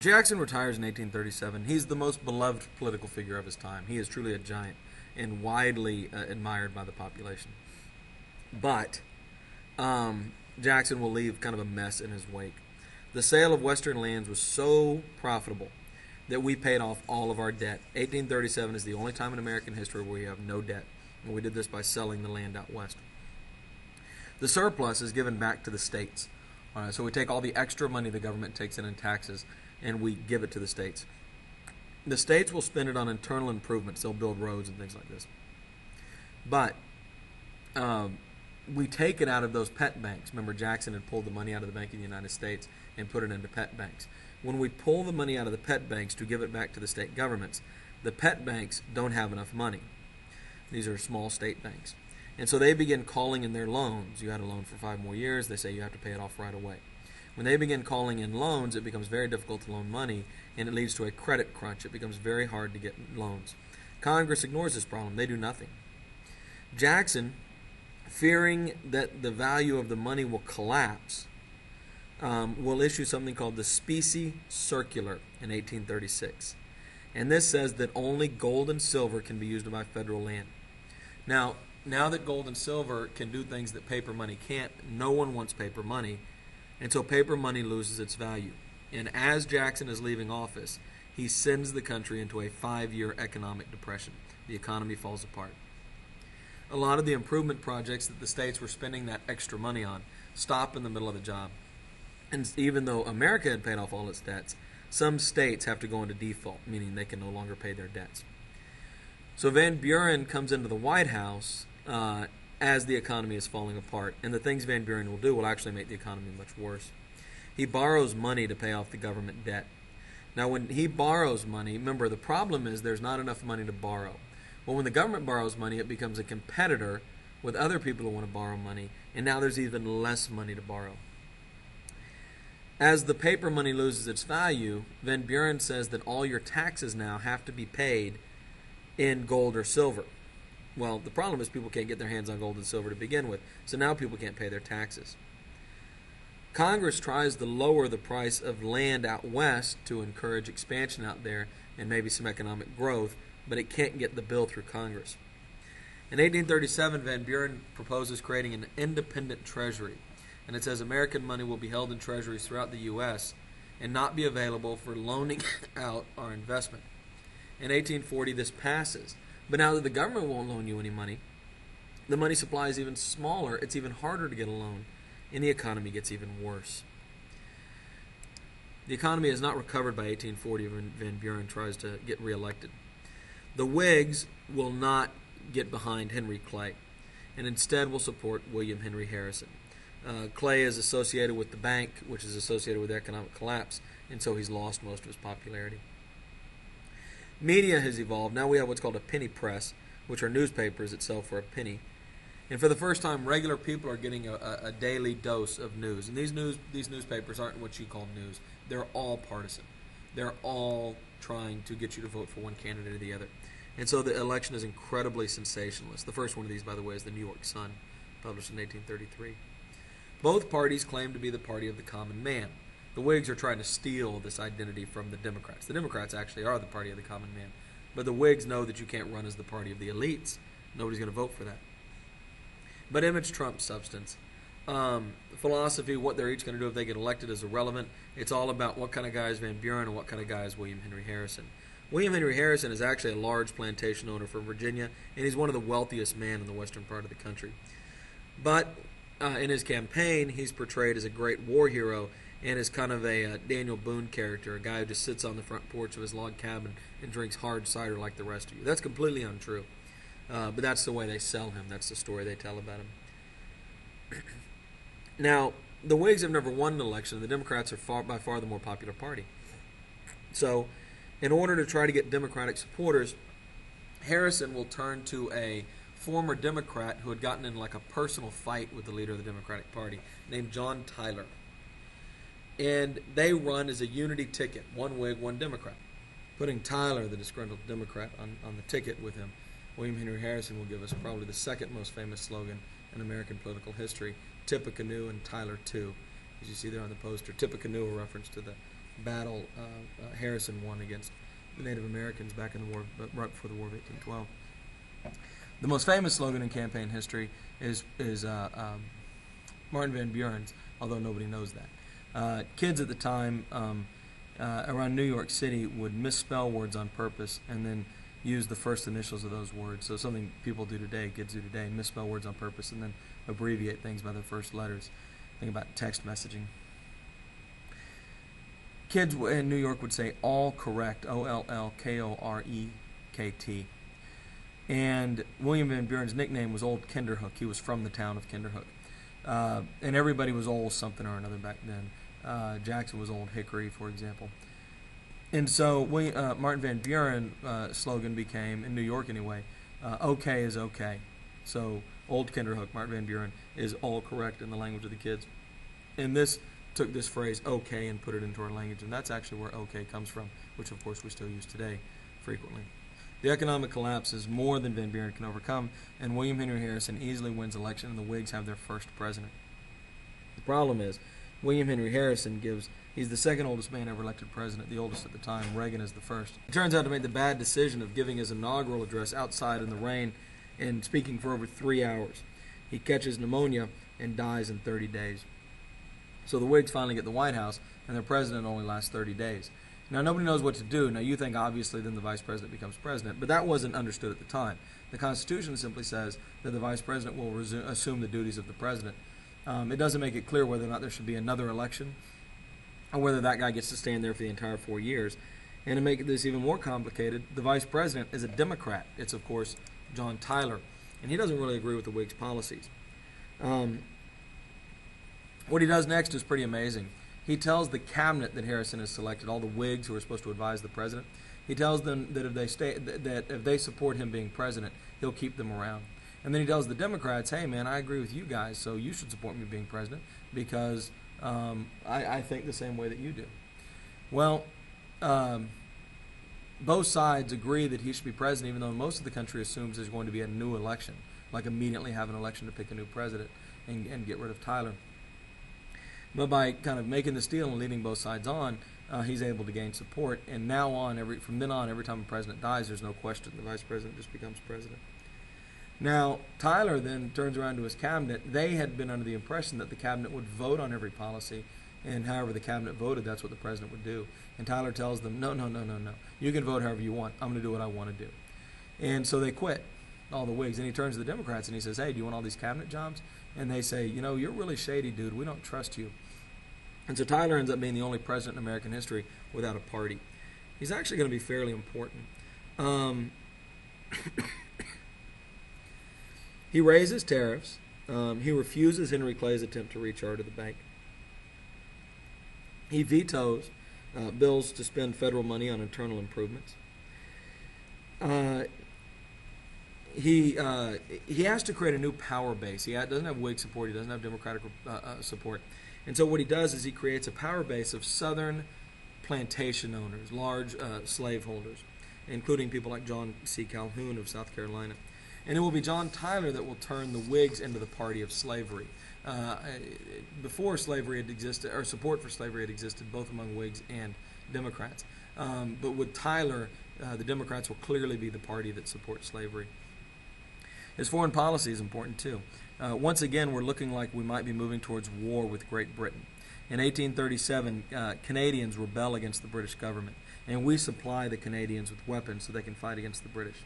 Jackson retires in 1837. He's the most beloved political figure of his time. He is truly a giant and widely admired by the population. But Jackson will leave kind of a mess in his wake. The sale of Western lands was so profitable that we paid off all of our debt. 1837 is the only time in American history where we have no debt, and we did this by selling the land out west. The surplus is given back to the states. All right, so we take all the extra money the government takes in taxes, and we give it to the states. The states will spend it on internal improvements. They'll build roads and things like this. But we take it out of those pet banks. Remember, Jackson had pulled the money out of the Bank of the United States and put it into pet banks. When we pull the money out of the pet banks to give it back to the state governments, the pet banks don't have enough money. These are small state banks. And so they begin calling in their loans. You had a loan for 5 more years. They say you have to pay it off right away. When they begin calling in loans, it becomes very difficult to loan money, and it leads to a credit crunch. It becomes very hard to get loans. Congress ignores this problem. They do nothing. Jackson, fearing that the value of the money will collapse, will issue something called the Specie Circular in 1836. And this says that only gold and silver can be used to buy federal land. Now that gold and silver can do things that paper money can't, no one wants paper money, and so paper money loses its value. And as Jackson is leaving office, he sends the country into a 5-year economic depression. The economy falls apart. A lot of the improvement projects that the states were spending that extra money on stop in the middle of the job. And even though America had paid off all its debts, some states have to go into default, meaning they can no longer pay their debts. So Van Buren comes into the White House as the economy is falling apart, and the things Van Buren will do will actually make the economy much worse. He borrows money to pay off the government debt. Now, when he borrows money, remember, the problem is there's not enough money to borrow. Well, when the government borrows money, it becomes a competitor with other people who want to borrow money, and now there's even less money to borrow. As the paper money loses its value, Van Buren says that all your taxes now have to be paid in gold or silver. Well, the problem is people can't get their hands on gold and silver to begin with, so now people can't pay their taxes. Congress tries to lower the price of land out west to encourage expansion out there and maybe some economic growth, but it can't get the bill through Congress. In 1837, Van Buren proposes creating an independent treasury, and it says American money will be held in treasuries throughout the U.S. and not be available for loaning out our investment. In 1840, this passes. But now that the government won't loan you any money, the money supply is even smaller, it's even harder to get a loan, and the economy gets even worse. The economy has not recovered by 1840 when Van Buren tries to get reelected. The Whigs will not get behind Henry Clay, and instead will support William Henry Harrison. Clay is associated with the bank, which is associated with economic collapse, and so he's lost most of his popularity. Media has evolved. Now we have what's called a penny press, which are newspapers that sell for a penny. And for the first time, regular people are getting a daily dose of news. And these newspapers aren't what you call news. They're all partisan. They're all trying to get you to vote for one candidate or the other. And so the election is incredibly sensationalist. The first one of these, by the way, is the New York Sun, published in 1833. Both parties claim to be the party of the common man. The Whigs are trying to steal this identity from the Democrats. The Democrats actually are the party of the common man. But the Whigs know that you can't run as the party of the elites. Nobody's going to vote for that. But image trumps substance. Philosophy, what they're each going to do if they get elected, is irrelevant. It's all about what kind of guy is Van Buren and what kind of guy is William Henry Harrison. William Henry Harrison is actually a large plantation owner from Virginia, and he's one of the wealthiest men in the western part of the country. But in his campaign, he's portrayed as a great war hero and is kind of a Daniel Boone character, a guy who just sits on the front porch of his log cabin and drinks hard cider like the rest of you. That's completely untrue. But that's the way they sell him. That's the story they tell about him. Now, the Whigs have never won an election. The Democrats are by far the more popular party. So, in order to try to get Democratic supporters, Harrison will turn to a former Democrat who had gotten in like a personal fight with the leader of the Democratic Party named John Tyler. And they run as a unity ticket, one Whig, one Democrat. Putting Tyler, the disgruntled Democrat, on the ticket with him, William Henry Harrison will give us probably the second most famous slogan in American political history, Tippecanoe and Tyler too. As you see there on the poster, Tippecanoe, a reference to the battle Harrison won against the Native Americans back in the war, right before the War of 1812. The most famous slogan in campaign history is Martin Van Buren's, although nobody knows that. Kids at the time around New York City would misspell words on purpose and then use the first initials of those words. So something people do today, kids do today, misspell words on purpose and then abbreviate things by their first letters. Think about text messaging. Kids in New York would say all correct, O-L-L-K-O-R-E-K-T. And William Van Buren's nickname was Old Kinderhook. He was from the town of Kinderhook. And everybody was old something or another back then. Jackson was Old Hickory, for example. And so Martin Van Buren slogan became, in New York anyway, okay is okay. So Old Kinderhook, Martin Van Buren, is all correct in the language of the kids. And this took this phrase okay and put it into our language, and that's actually where okay comes from, which of course we still use today frequently. The economic collapse is more than Van Buren can overcome, and William Henry Harrison easily wins election, and the Whigs have their first president. The problem is, William Henry Harrison he's the second oldest man ever elected president, the oldest at the time. Reagan is the first. He turns out to make the bad decision of giving his inaugural address outside in the rain and speaking for over 3 hours. He catches pneumonia and dies in 30 days. So the Whigs finally get the White House, and their president only lasts 30 days. Now, nobody knows what to do. Now, you think, obviously, then the vice president becomes president, but that wasn't understood at the time. The Constitution simply says that the vice president will assume the duties of the president. It doesn't make it clear whether or not there should be another election or whether that guy gets to stand there for the entire 4 years. And to make this even more complicated, the vice president is a Democrat. It's, of course, John Tyler, and he doesn't really agree with the Whigs' policies. What he does next is pretty amazing. He tells the cabinet that Harrison has selected, all the Whigs who are supposed to advise the president, he tells them that if they support him being president, he'll keep them around. And then he tells the Democrats, hey man, I agree with you guys, so you should support me being president because I think the same way that you do. Well, both sides agree that he should be president, even though most of the country assumes there's going to be a new election, like immediately have an election to pick a new president and get rid of Tyler. But by kind of making this deal and leading both sides on, he's able to gain support. And now on, from then on, every time a president dies, there's no question. The vice president just becomes president. Now, Tyler then turns around to his cabinet. They had been under the impression that the cabinet would vote on every policy, and however the cabinet voted, that's what the president would do. And Tyler tells them, no. You can vote however you want. I'm going to do what I want to do. And so they quit, all the Whigs. And he turns to the Democrats and he says, hey, do you want all these cabinet jobs? And they say, you're really shady, dude. We don't trust you. And so Tyler ends up being the only president in American history without a party. He's actually going to be fairly important. He raises tariffs. He refuses Henry Clay's attempt to recharter the bank. He vetoes bills to spend federal money on internal improvements. He has to create a new power base. He doesn't have Whig support. He doesn't have Democratic support. And so what he does is he creates a power base of Southern plantation owners, large slaveholders, including people like John C. Calhoun of South Carolina. And it will be John Tyler that will turn the Whigs into the party of slavery. Before slavery had existed, or support for slavery had existed, both among Whigs and Democrats. But with Tyler, the Democrats will clearly be the party that supports slavery. His foreign policy is important too. Once again, we're looking like we might be moving towards war with Great Britain. In 1837, Canadians rebel against the British government, and we supply the Canadians with weapons so they can fight against the British.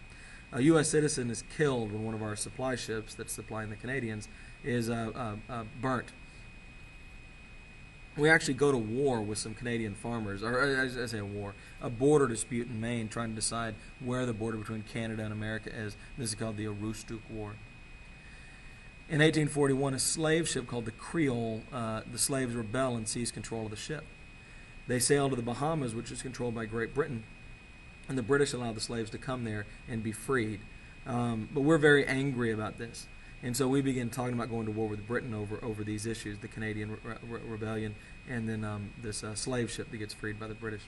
A U.S. citizen is killed when one of our supply ships that's supplying the Canadians is burnt. We actually go to war with some Canadian farmers, or I say a border dispute in Maine, trying to decide where the border between Canada and America is. This is called the Aroostook War. In 1841, a slave ship called the Creole, the slaves rebel and seize control of the ship. They sail to the Bahamas, which is controlled by Great Britain, and the British allow the slaves to come there and be freed. But we're very angry about this. And so we begin talking about going to war with Britain over these issues, the Canadian rebellion, and then this slave ship that gets freed by the British.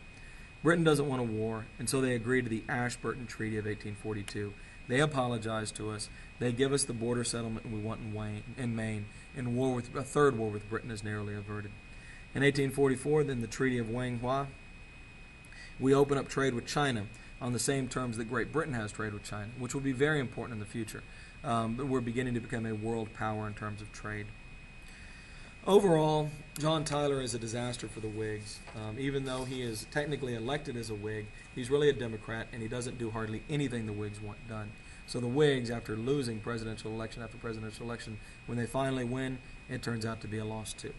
Britain doesn't want a war, and so they agree to the Ashburton Treaty of 1842. They apologize to us. They give us the border settlement we want in Maine, and a third war with Britain is narrowly averted. In 1844, then the Treaty of Wanghua, we open up trade with China on the same terms that Great Britain has trade with China, which will be very important in the future. But we're beginning to become a world power in terms of trade. Overall, John Tyler is a disaster for the Whigs. Even though he is technically elected as a Whig, he's really a Democrat, and he doesn't do hardly anything the Whigs want done. So the Whigs, after losing presidential election after presidential election, when they finally win, it turns out to be a loss too.